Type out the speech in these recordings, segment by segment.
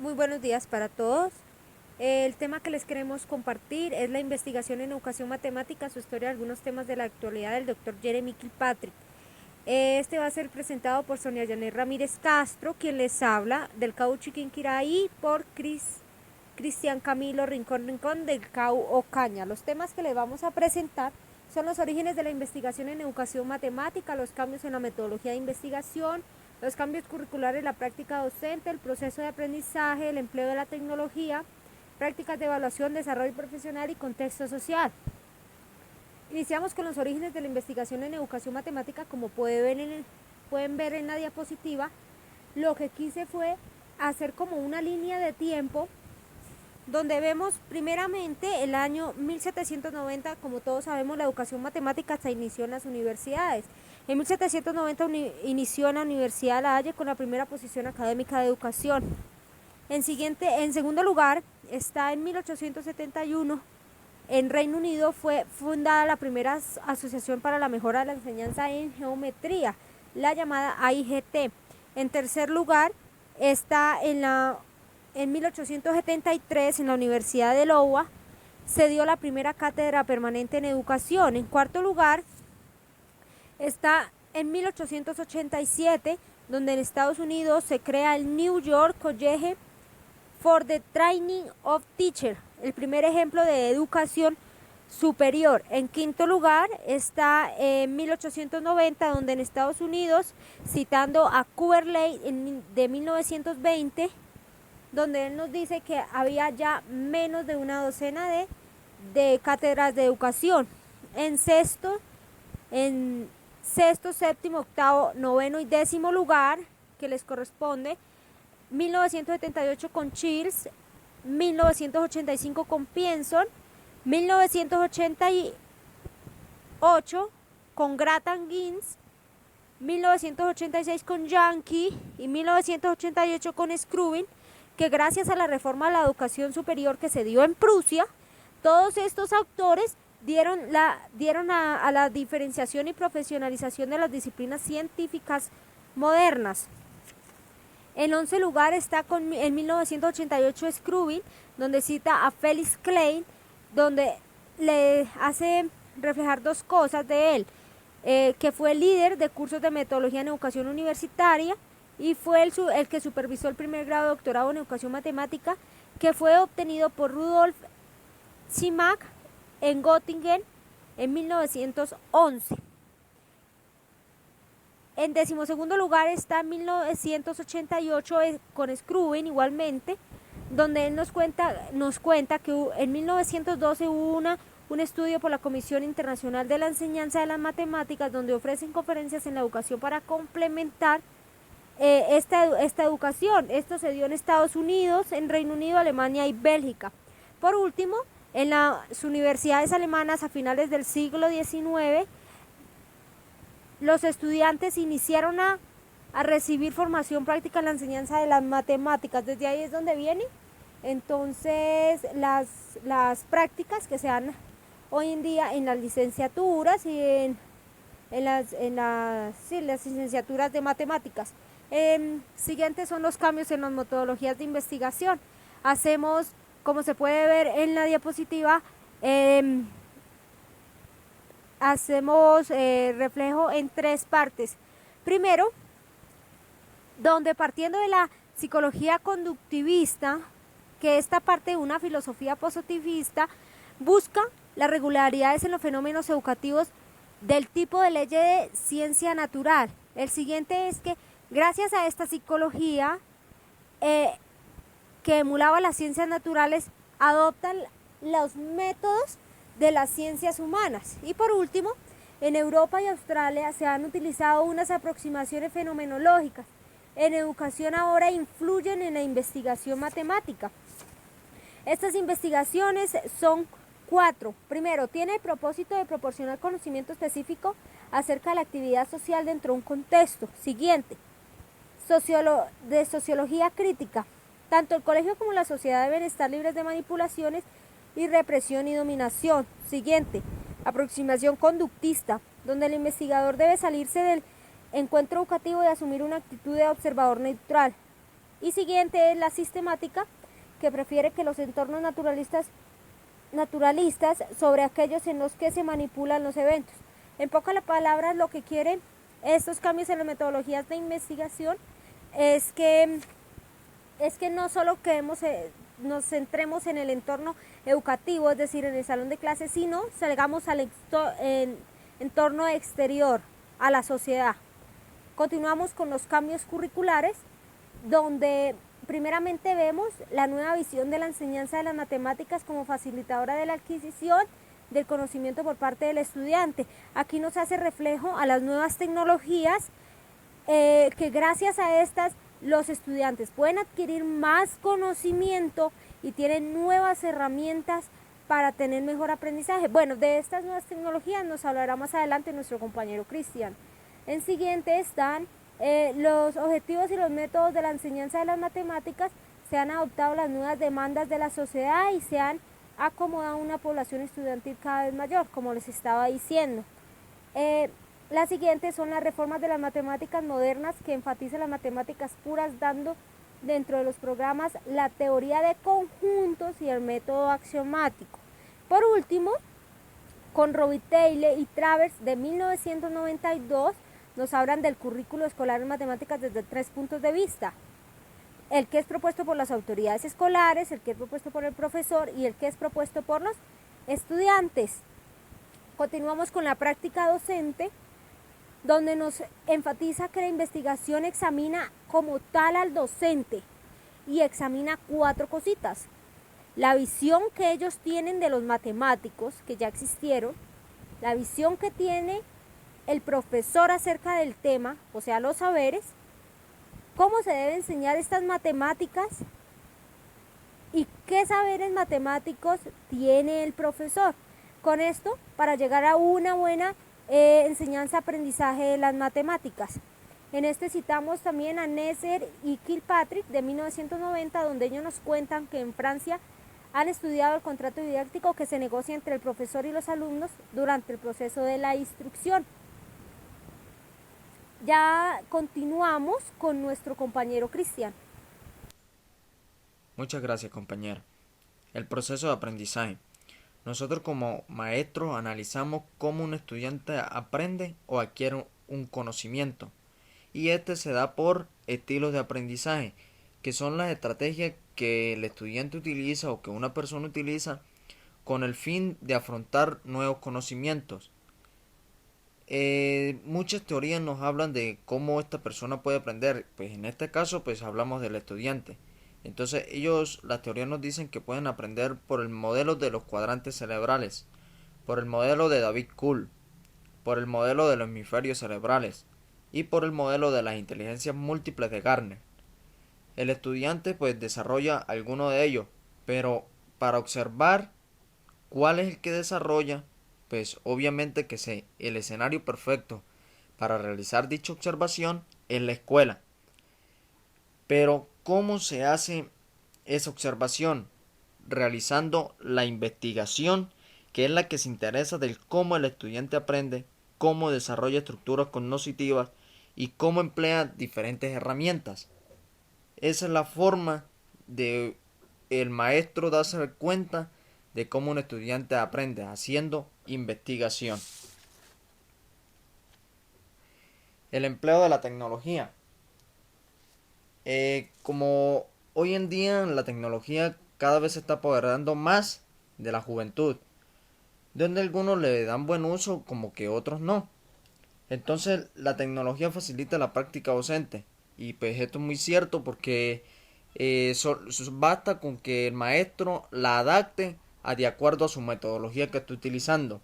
Muy buenos días para todos. El tema que les queremos compartir es la investigación en educación matemática, su historia de algunos temas de la actualidad del doctor Jeremy Kilpatrick. Este va a ser presentado por Sonia Janet Ramírez Castro, quien les habla del CAU Chiquinquirá, y por Cristian Camilo Rincón del CAU Ocaña. Los temas que les vamos a presentar son los orígenes de la investigación en educación matemática, los cambios en la metodología de investigación, los cambios curriculares en la práctica docente, el proceso de aprendizaje, el empleo de la tecnología, prácticas de evaluación, desarrollo profesional y contexto social. Iniciamos con los orígenes de la investigación en educación matemática. Como pueden ver en la diapositiva, lo que quise fue hacer como una línea de tiempo donde vemos primeramente el año 1790. Como todos sabemos, la educación matemática se inició en las universidades. En 1790 inició en la Universidad de La Haya con la primera posición académica de educación. En segundo lugar está en 1871. En Reino Unido fue fundada la primera asociación para la mejora de la enseñanza en geometría, la llamada AIGT. En tercer lugar está en 1873 en la Universidad de Iowa se dio la primera cátedra permanente en educación. En cuarto lugar está en 1887, donde en Estados Unidos se crea el New York College for the Training of Teachers, el primer ejemplo de educación superior. En quinto lugar está en 1890, donde en Estados Unidos, citando a Kuberley de 1920, donde él nos dice que había ya menos de una docena de cátedras de educación. En sexto, séptimo, octavo, noveno y décimo lugar, que les corresponde, 1978 con Childs, 1985 con Pienson, 1988 con Grattan Gibbs, 1986 con Yankee y 1988 con Scrubin, que gracias a la reforma de la educación superior que se dio en Prusia, todos estos autores dieron a la diferenciación y profesionalización de las disciplinas científicas modernas. En 11 lugar está en 1988 Scrubin, donde cita a Felix Klein, donde le hace reflejar dos cosas de él, que fue el líder de cursos de metodología en educación universitaria y fue el que supervisó el primer grado de doctorado en educación matemática, que fue obtenido por Rudolf Simak en Göttingen en 1911. En decimosegundo lugar está en 1988 con Scrubin igualmente, donde él nos cuenta que en 1912 hubo un estudio por la Comisión Internacional de la Enseñanza de las Matemáticas, donde ofrecen conferencias en la educación para complementar esta educación. Esto se dio en Estados Unidos, en Reino Unido, Alemania y Bélgica. Por último, en las universidades alemanas a finales del siglo XIX, los estudiantes iniciaron a recibir formación práctica en la enseñanza de las matemáticas. Desde ahí es donde vienen entonces las prácticas que se dan hoy en día en las licenciaturas y en las licenciaturas de matemáticas. Siguientes son los cambios en las metodologías de investigación. Hacemos, como se puede ver en la diapositiva, hacemos reflejo en tres partes. Primero, donde partiendo de la psicología conductivista, que esta parte de una filosofía positivista, busca las regularidades en los fenómenos educativos del tipo de ley de ciencia natural. El siguiente es que gracias a esta psicología que emulaba las ciencias naturales, adoptan los métodos de las ciencias humanas. Y por último, en Europa y Australia se han utilizado unas aproximaciones fenomenológicas. En educación ahora influyen en la investigación matemática. Estas investigaciones son 4. Primero, tiene el propósito de proporcionar conocimiento específico acerca de la actividad social dentro de un contexto. Siguiente, de sociología crítica. Tanto el colegio como la sociedad deben estar libres de manipulaciones y represión y dominación. Siguiente, aproximación conductista, donde el investigador debe salirse del encuentro educativo y asumir una actitud de observador neutral. Y siguiente es la sistemática, que prefiere que los entornos naturalistas sobre aquellos en los que se manipulan los eventos. En pocas palabras, lo que quieren estos cambios en las metodologías de investigación es que no solo nos centremos en el entorno educativo, es decir, en el salón de clases, sino salgamos al entorno exterior, a la sociedad. Continuamos con los cambios curriculares, donde primeramente vemos la nueva visión de la enseñanza de las matemáticas como facilitadora de la adquisición del conocimiento por parte del estudiante. Aquí nos hace reflejo a las nuevas tecnologías, que gracias a estas los estudiantes pueden adquirir más conocimiento y tienen nuevas herramientas para tener mejor aprendizaje. Bueno, de estas nuevas tecnologías nos hablará más adelante nuestro compañero Cristian. En siguiente están los objetivos y los métodos de la enseñanza de las matemáticas. Se han adoptado las nuevas demandas de la sociedad y se han acomodado una población estudiantil cada vez mayor, como les estaba diciendo. Las siguientes son las reformas de las matemáticas modernas, que enfatizan las matemáticas puras, dando dentro de los programas la teoría de conjuntos y el método axiomático. Por último, con Robitaille y Travers de 1992, nos hablan del currículo escolar en matemáticas desde 3 puntos de vista: el que es propuesto por las autoridades escolares, el que es propuesto por el profesor y el que es propuesto por los estudiantes. Continuamos con la práctica docente, donde nos enfatiza que la investigación examina como tal al docente y examina 4 cositas: la visión que ellos tienen de los matemáticos que ya existieron, la visión que tiene el profesor acerca del tema, o sea, los saberes, cómo se debe enseñar estas matemáticas y qué saberes matemáticos tiene el profesor. Con esto, para llegar a una buena enseñanza-aprendizaje de las matemáticas. En este citamos también a Neser y Kilpatrick de 1990, donde ellos nos cuentan que en Francia han estudiado el contrato didáctico que se negocia entre el profesor y los alumnos durante el proceso de la instrucción. Ya continuamos con nuestro compañero Cristian. Muchas gracias, compañera. El proceso de aprendizaje. Nosotros como maestros analizamos cómo un estudiante aprende o adquiere un conocimiento, y este se da por estilos de aprendizaje, que son las estrategias que el estudiante utiliza o que una persona utiliza con el fin de afrontar nuevos conocimientos. Muchas teorías nos hablan de cómo esta persona puede aprender. Pues en este caso pues hablamos del estudiante. Entonces las teorías nos dicen que pueden aprender por el modelo de los cuadrantes cerebrales, por el modelo de David Kuhl, por el modelo de los hemisferios cerebrales y por el modelo de las inteligencias múltiples de Gardner. El estudiante pues desarrolla alguno de ellos, pero para observar cuál es el que desarrolla, pues obviamente que el escenario perfecto para realizar dicha observación es la escuela. Pero ¿cómo se hace esa observación? Realizando la investigación, que es la que se interesa del cómo el estudiante aprende, cómo desarrolla estructuras cognitivas y cómo emplea diferentes herramientas. Esa es la forma de el maestro darse cuenta de cómo un estudiante aprende, haciendo investigación. El empleo de la tecnología. Como hoy en día la tecnología cada vez se está apoderando más de la juventud, donde algunos le dan buen uso como que otros no. Entonces la tecnología facilita la práctica docente, y pues esto es muy cierto porque basta con que el maestro la adapte de acuerdo a su metodología que esté utilizando.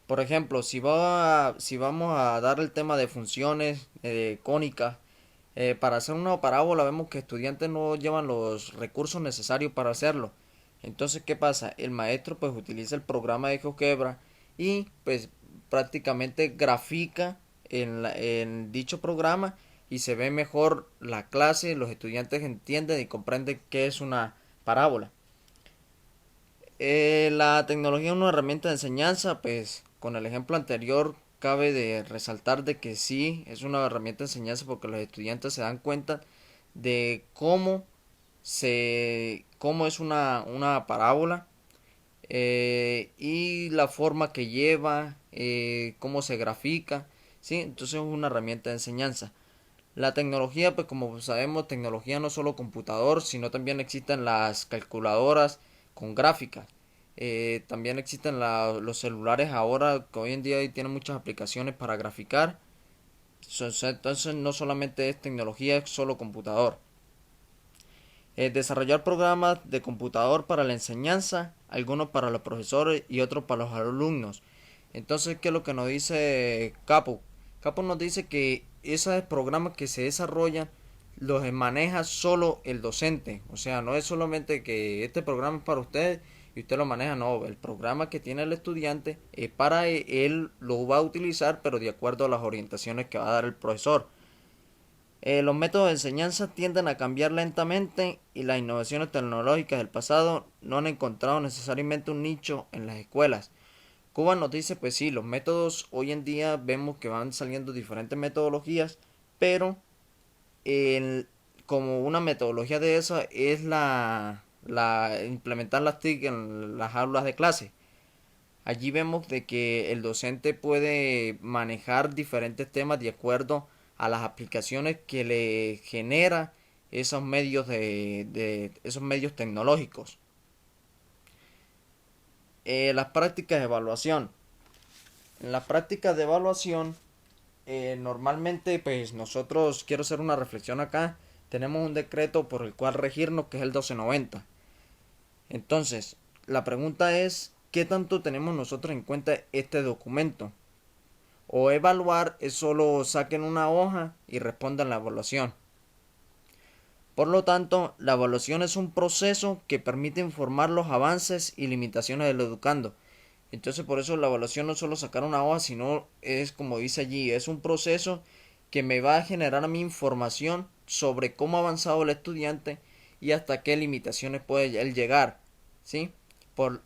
Por ejemplo, si vamos a dar el tema de funciones cónicas, para hacer una parábola vemos que estudiantes no llevan los recursos necesarios para hacerlo. Entonces, ¿qué pasa? El maestro pues utiliza el programa de GeoGebra y pues prácticamente grafica en dicho programa, y se ve mejor la clase, los estudiantes entienden y comprenden qué es una parábola. La tecnología es una herramienta de enseñanza, pues con el ejemplo anterior cabe de resaltar de que sí es una herramienta de enseñanza porque los estudiantes se dan cuenta de cómo es una parábola, y la forma que lleva, cómo se grafica, ¿sí? Entonces es una herramienta de enseñanza. La tecnología, pues como sabemos, tecnología no solo computador, sino también existen las calculadoras con gráficas. También existen los celulares ahora, que hoy en día tienen muchas aplicaciones para graficar. Entonces no solamente es tecnología, es solo computador. Desarrollar programas de computador para la enseñanza, algunos para los profesores y otros para los alumnos. Entonces, ¿qué es lo que nos dice Capo? Capo nos dice que esos programas que se desarrollan los maneja solo el docente. O sea, no es solamente que este programa es para usted y usted lo maneja, no. El programa que tiene el estudiante es para él, lo va a utilizar, pero de acuerdo a las orientaciones que va a dar el profesor. Los métodos de enseñanza tienden a cambiar lentamente y las innovaciones tecnológicas del pasado no han encontrado necesariamente un nicho en las escuelas. Cuba nos dice, pues sí, los métodos hoy en día vemos que van saliendo diferentes metodologías, pero el, como una metodología de esa es la implementar las TIC en las aulas de clase. Allí vemos de que el docente puede manejar diferentes temas de acuerdo a las aplicaciones que le genera esos medios tecnológicos. Las prácticas de evaluación. En las prácticas de evaluación, normalmente, pues nosotros, quiero hacer una reflexión acá, tenemos un decreto por el cual regirnos que es el 1290. Entonces, la pregunta es, ¿qué tanto tenemos nosotros en cuenta este documento? O evaluar es solo saquen una hoja y respondan la evaluación. Por lo tanto, la evaluación es un proceso que permite informar los avances y limitaciones del educando. Entonces, por eso la evaluación no es solo sacar una hoja, sino es como dice allí, es un proceso que me va a generar a mí información sobre cómo ha avanzado el estudiante y hasta qué limitaciones puede él llegar, ¿sí?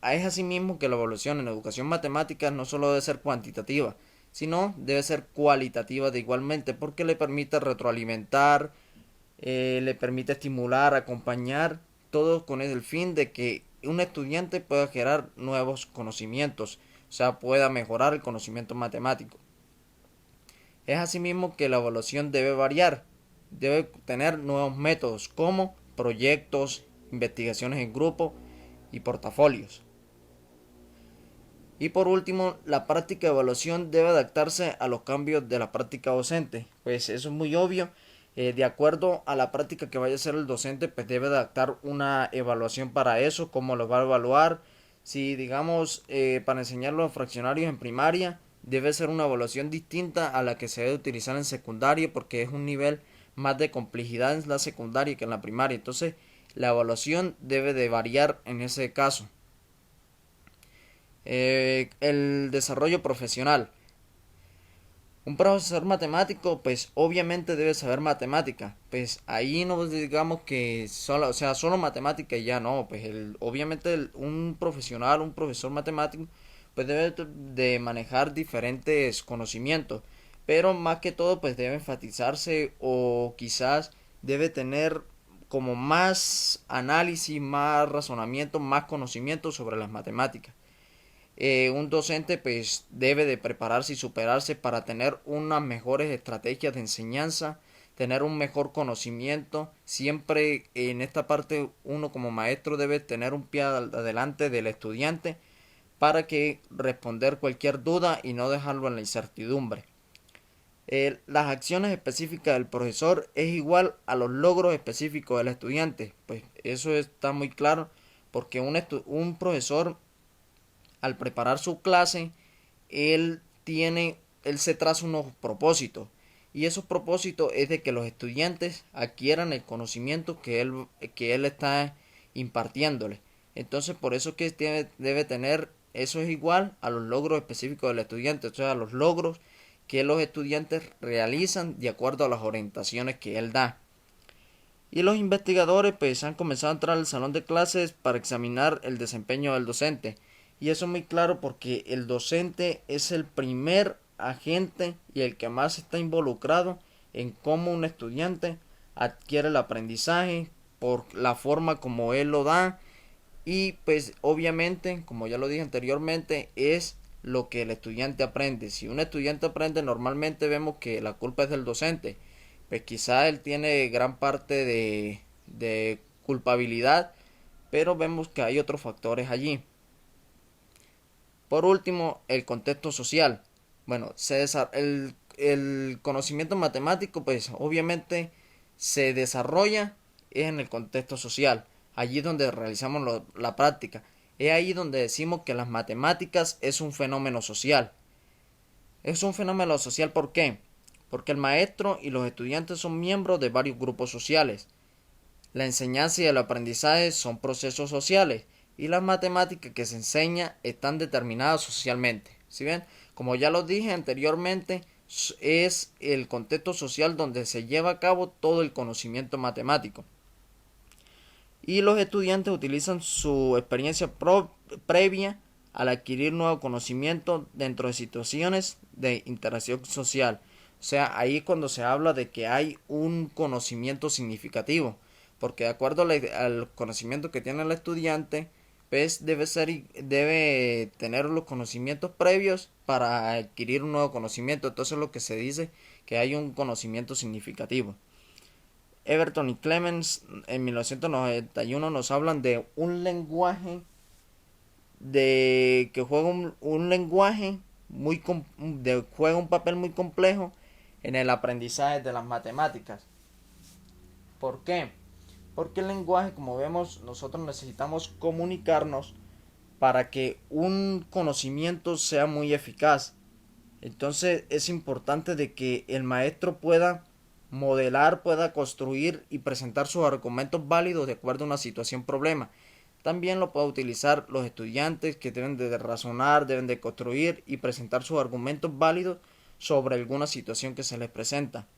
Es así mismo que la evaluación en educación matemática no solo debe ser cuantitativa, sino debe ser cualitativa de igualmente, porque le permite retroalimentar, le permite estimular, acompañar, todo con el fin de que un estudiante pueda generar nuevos conocimientos, o sea, pueda mejorar el conocimiento matemático. Es asimismo que la evaluación debe variar, debe tener nuevos métodos como proyectos, investigaciones en grupo y portafolios. Y por último, la práctica de evaluación debe adaptarse a los cambios de la práctica docente. Pues eso es muy obvio. De acuerdo a la práctica que vaya a hacer el docente, pues debe adaptar una evaluación para eso, cómo lo va a evaluar. Si digamos para enseñar los fraccionarios en primaria, debe ser una evaluación distinta a la que se debe utilizar en secundaria porque es un nivel más de complejidad en la secundaria que en la primaria. Entonces, la evaluación debe de variar en ese caso. El desarrollo profesional. Un profesor matemático, pues obviamente debe saber matemática. Pues ahí no digamos que solo, o sea, solo matemática y ya no. Pues obviamente un profesional, un profesor matemático, pues debe de manejar diferentes conocimientos. Pero más que todo, pues debe enfatizarse o quizás debe tener como más análisis, más razonamiento, más conocimiento sobre las matemáticas. Un docente pues debe de prepararse y superarse para tener unas mejores estrategias de enseñanza, tener un mejor conocimiento. Siempre en esta parte uno como maestro debe tener un pie adelante del estudiante para que responder cualquier duda y no dejarlo en la incertidumbre. Las acciones específicas del profesor es igual a los logros específicos del estudiante. Pues eso está muy claro porque un profesor al preparar su clase, él se traza unos propósitos. Y esos propósitos es de que los estudiantes adquieran el conocimiento que él está impartiéndole. Entonces, por eso que debe tener, eso es igual a los logros específicos del estudiante, o sea, a los logros que los estudiantes realizan de acuerdo a las orientaciones que él da. Y los investigadores pues han comenzado a entrar al salón de clases para examinar el desempeño del docente. Y eso es muy claro porque el docente es el primer agente y el que más está involucrado en cómo un estudiante adquiere el aprendizaje por la forma como él lo da y pues obviamente, como ya lo dije anteriormente, es lo que el estudiante aprende. Si un estudiante aprende, normalmente vemos que la culpa es del docente, pues quizá él tiene gran parte de culpabilidad, pero vemos que hay otros factores allí. Por último, el contexto social. Bueno, el conocimiento matemático, pues obviamente se desarrolla en el contexto social, allí donde realizamos la práctica. Es ahí donde decimos que las matemáticas es un fenómeno social. Es un fenómeno social, ¿por qué? Porque el maestro y los estudiantes son miembros de varios grupos sociales. La enseñanza y el aprendizaje son procesos sociales y las matemáticas que se enseña están determinadas socialmente. ¿Sí ven? Como ya lo dije anteriormente, es el contexto social donde se lleva a cabo todo el conocimiento matemático. Y los estudiantes utilizan su experiencia previa al adquirir nuevo conocimiento dentro de situaciones de interacción social. O sea, ahí es cuando se habla de que hay un conocimiento significativo, porque de acuerdo al conocimiento que tiene el estudiante, pues debe tener los conocimientos previos para adquirir un nuevo conocimiento. Entonces es lo que se dice que hay un conocimiento significativo. Everton y Clemens en 1991 nos hablan de un lenguaje que juega un lenguaje juega un papel muy complejo en el aprendizaje de las matemáticas. ¿Por qué? Porque el lenguaje, como vemos, nosotros necesitamos comunicarnos para que un conocimiento sea muy eficaz. Entonces es importante de que el maestro pueda modelar, pueda construir y presentar sus argumentos válidos de acuerdo a una situación problema. También lo pueden utilizar los estudiantes que deben de razonar, deben de construir y presentar sus argumentos válidos sobre alguna situación que se les presenta.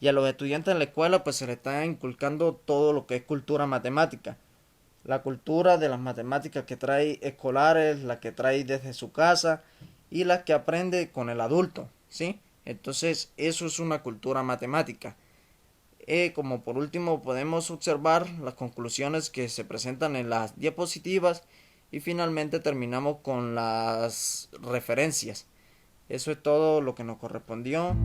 Y a los estudiantes en la escuela pues se les está inculcando todo lo que es cultura matemática. La cultura de las matemáticas que trae escolares, la que trae desde su casa y la que aprende con el adulto, ¿sí? Entonces eso es una cultura matemática. Como por último podemos observar las conclusiones que se presentan en las diapositivas y finalmente terminamos con las referencias. Eso es todo lo que nos correspondió.